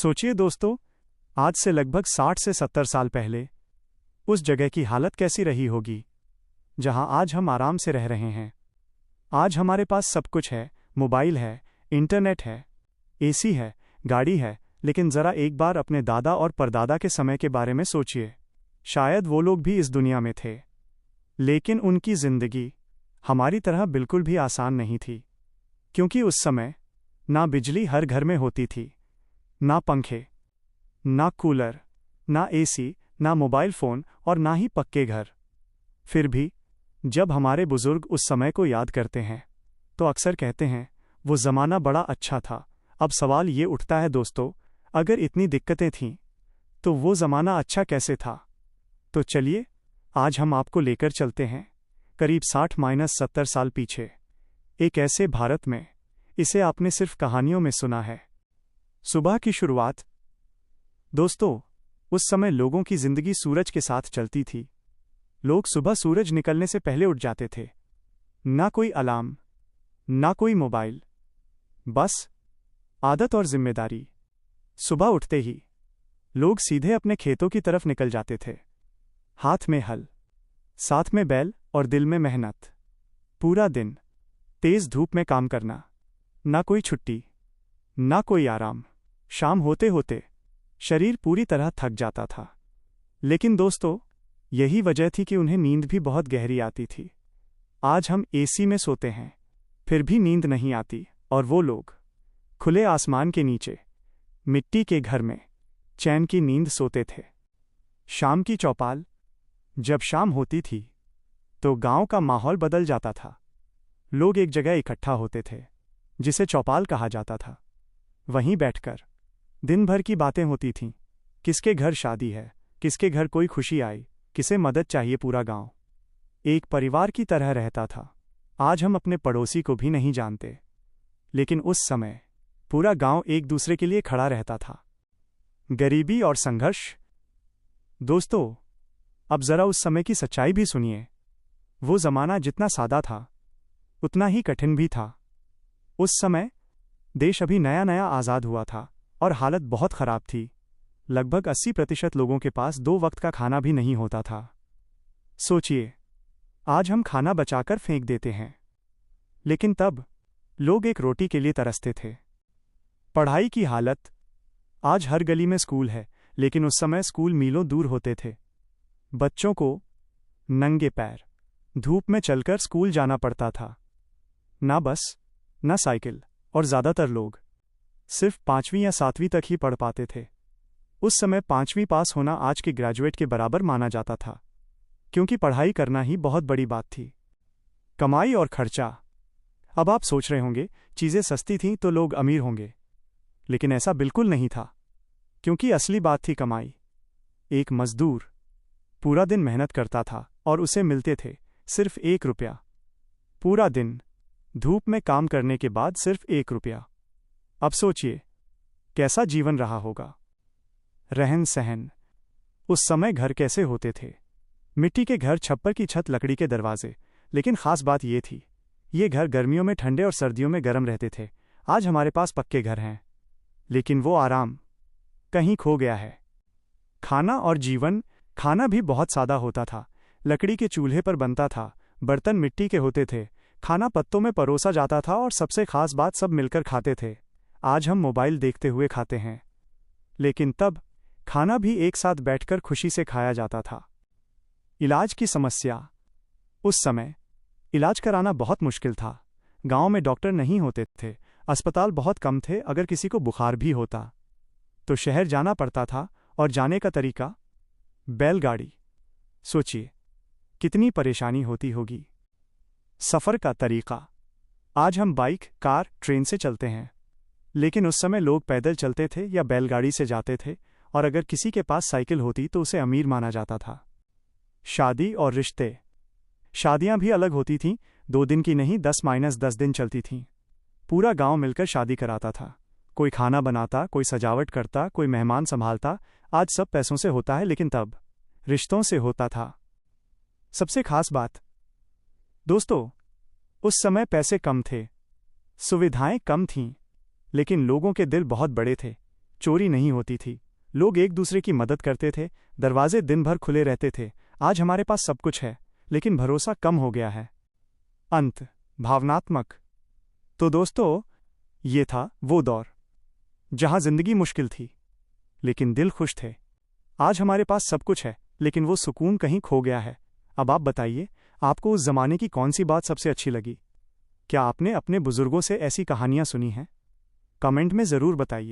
सोचिए दोस्तों, आज से लगभग 60 से 70 साल पहले उस जगह की हालत कैसी रही होगी जहां आज हम आराम से रह रहे हैं। आज हमारे पास सब कुछ है, मोबाइल है, इंटरनेट है, एसी है, गाड़ी है, लेकिन जरा एक बार अपने दादा और परदादा के समय के बारे में सोचिए। शायद वो लोग भी इस दुनिया में थे, लेकिन उनकी जिंदगी हमारी तरह बिल्कुल भी आसान नहीं थी, क्योंकि उस समय ना बिजली हर घर में होती थी, ना पंखे, ना कूलर, ना एसी, ना मोबाइल फ़ोन और ना ही पक्के घर। फिर भी जब हमारे बुजुर्ग उस समय को याद करते हैं तो अक्सर कहते हैं वो ज़माना बड़ा अच्छा था। अब सवाल ये उठता है दोस्तों, अगर इतनी दिक्कतें थीं तो वो ज़माना अच्छा कैसे था? तो चलिए आज हम आपको लेकर चलते हैं करीब 60-70 साल पीछे, एक ऐसे भारत में इसे आपने सिर्फ कहानियों में सुना है। सुबह की शुरुआत। दोस्तों, उस समय लोगों की जिंदगी सूरज के साथ चलती थी। लोग सुबह सूरज निकलने से पहले उठ जाते थे। ना कोई अलार्म, ना कोई मोबाइल, बस आदत और जिम्मेदारी। सुबह उठते ही लोग सीधे अपने खेतों की तरफ निकल जाते थे। हाथ में हल, साथ में बैल और दिल में मेहनत। पूरा दिन तेज धूप में काम करना, ना कोई छुट्टी, ना कोई आराम। शाम होते होते शरीर पूरी तरह थक जाता था, लेकिन दोस्तों यही वजह थी कि उन्हें नींद भी बहुत गहरी आती थी। आज हम एसी में सोते हैं, फिर भी नींद नहीं आती, और वो लोग खुले आसमान के नीचे मिट्टी के घर में चैन की नींद सोते थे। शाम की चौपाल। जब शाम होती थी तो गांव का माहौल बदल जाता था। लोग एक जगह इकट्ठा होते थे जिसे चौपाल कहा जाता था। वहीं बैठकर दिन भर की बातें होती थीं। किसके घर शादी है, किसके घर कोई खुशी आई, किसे मदद चाहिए। पूरा गांव एक परिवार की तरह रहता था। आज हम अपने पड़ोसी को भी नहीं जानते, लेकिन उस समय पूरा गांव एक दूसरे के लिए खड़ा रहता था। गरीबी और संघर्ष। दोस्तों, अब जरा उस समय की सच्चाई भी सुनिए। वो जमाना जितना सादा था उतना ही कठिन भी था। उस समय देश अभी नया नया आज़ाद हुआ था और हालत बहुत खराब थी। लगभग 80% लोगों के पास 2 वक्त का खाना भी नहीं होता था। सोचिए, आज हम खाना बचाकर फेंक देते हैं, लेकिन तब लोग एक रोटी के लिए तरसते थे। पढ़ाई की हालत। आज हर गली में स्कूल है, लेकिन उस समय स्कूल मीलों दूर होते थे। बच्चों को नंगे पैर धूप में चलकर स्कूल जाना पड़ता था। ना बस, ना साइकिल, और ज़्यादातर लोग सिर्फ 5वीं या 7वीं तक ही पढ़ पाते थे। उस समय 5वीं पास होना आज के ग्रेजुएट के बराबर माना जाता था, क्योंकि पढ़ाई करना ही बहुत बड़ी बात थी। कमाई और खर्चा। अब आप सोच रहे होंगे चीज़ें सस्ती थीं तो लोग अमीर होंगे, लेकिन ऐसा बिल्कुल नहीं था, क्योंकि असली बात थी कमाई। एक मजदूर पूरा दिन मेहनत करता था और उसे मिलते थे सिर्फ 1 रुपया। पूरा दिन धूप में काम करने के बाद सिर्फ 1 रुपया। अब सोचिए कैसा जीवन रहा होगा। रहन सहन। उस समय घर कैसे होते थे? मिट्टी के घर, छप्पर की छत, लकड़ी के दरवाजे। लेकिन खास बात ये थी, ये घर गर्मियों में ठंडे और सर्दियों में गर्म रहते थे। आज हमारे पास पक्के घर हैं, लेकिन वो आराम कहीं खो गया है। खाना और जीवन। खाना भी बहुत सादा होता था। लकड़ी के चूल्हे पर बनता था, बर्तन मिट्टी के होते थे, खाना पत्तों में परोसा जाता था, और सबसे खास बात, सब मिलकर खाते थे। आज हम मोबाइल देखते हुए खाते हैं, लेकिन तब खाना भी एक साथ बैठकर खुशी से खाया जाता था। इलाज की समस्या। उस समय इलाज कराना बहुत मुश्किल था। गांव में डॉक्टर नहीं होते थे, अस्पताल बहुत कम थे। अगर किसी को बुखार भी होता तो शहर जाना पड़ता था, और जाने का तरीका बैलगाड़ी। सोचिए कितनी परेशानी होती होगी। सफ़र का तरीका। आज हम बाइक, कार, ट्रेन से चलते हैं, लेकिन उस समय लोग पैदल चलते थे या बैलगाड़ी से जाते थे, और अगर किसी के पास साइकिल होती तो उसे अमीर माना जाता था। शादी और रिश्ते। शादियां भी अलग होती थीं, 2 दिन की नहीं, 10-10 दिन चलती थीं। पूरा गांव मिलकर शादी कराता था। कोई खाना बनाता, कोई सजावट करता, कोई मेहमान संभालता। आज सब पैसों से होता है, लेकिन तब रिश्तों से होता था। सबसे खास बात दोस्तों, उस समय पैसे कम थे, सुविधाएं कम थीं, लेकिन लोगों के दिल बहुत बड़े थे। चोरी नहीं होती थी, लोग एक दूसरे की मदद करते थे, दरवाजे दिन भर खुले रहते थे। आज हमारे पास सब कुछ है, लेकिन भरोसा कम हो गया है। अंत भावनात्मक। तो दोस्तों, ये था वो दौर जहां जिंदगी मुश्किल थी, लेकिन दिल खुश थे। आज हमारे पास सब कुछ है, लेकिन वो सुकून कहीं खो गया है। अब आप बताइए, आपको उस जमाने की कौन सी बात सबसे अच्छी लगी? क्या आपने अपने बुजुर्गों से ऐसी कहानियां सुनी हैं? कमेंट में ज़रूर बताइए।